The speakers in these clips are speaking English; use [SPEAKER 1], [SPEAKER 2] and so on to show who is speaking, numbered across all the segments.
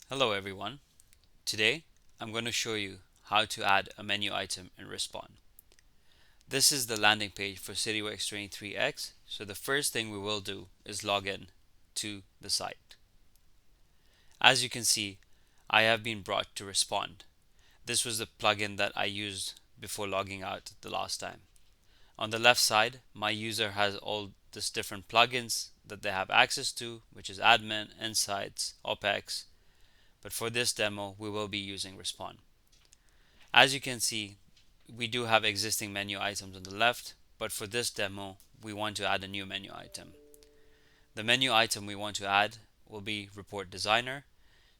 [SPEAKER 1] Hello everyone. Today I'm going to show you how to add a menu item in Respond. This is the landing page for Cityworks 23X, so the first thing we will do is log in to the site. As you can see, I have been brought to Respond. This was the plugin that I used before logging out the last time. On the left side, my user has all these different plugins that they have access to, which is Admin, Insights, OPEX, but for this demo we will be using Respond. As you can see, we do have existing menu items on the left, but for this demo we want to add a new menu item. The menu item we want to add will be Report Designer.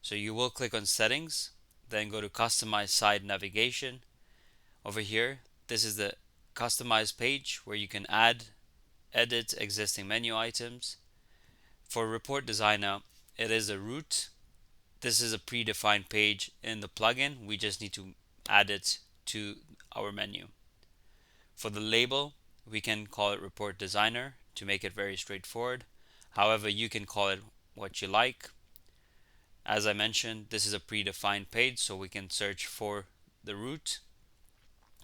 [SPEAKER 1] So you will click on Settings, then go to Customize Side Navigation. Over here, this is the Customize page where you can add, edit existing menu items. For Report Designer, it is a root. This is a predefined page in the plugin. We just need to add it to our menu. For the label, we can call it Report Designer to make it very straightforward. However, you can call it what you like. As I mentioned, this is a predefined page, so we can search for the root.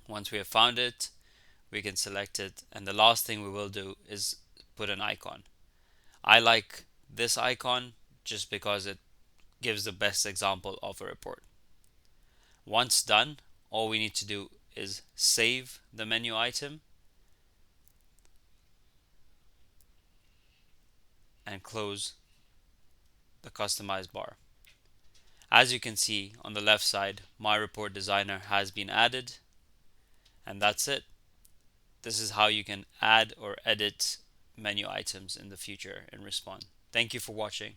[SPEAKER 1] Once we have found it, we can select it, and the last thing we will do is put an icon. I like this icon just because it gives the best example of a report. Once done, all we need to do is save the menu item and close the customize bar. As you can see on the left side, my report designer has been added, and that's it. This is how you can add or edit menu items in the future in Respond. Thank you for watching.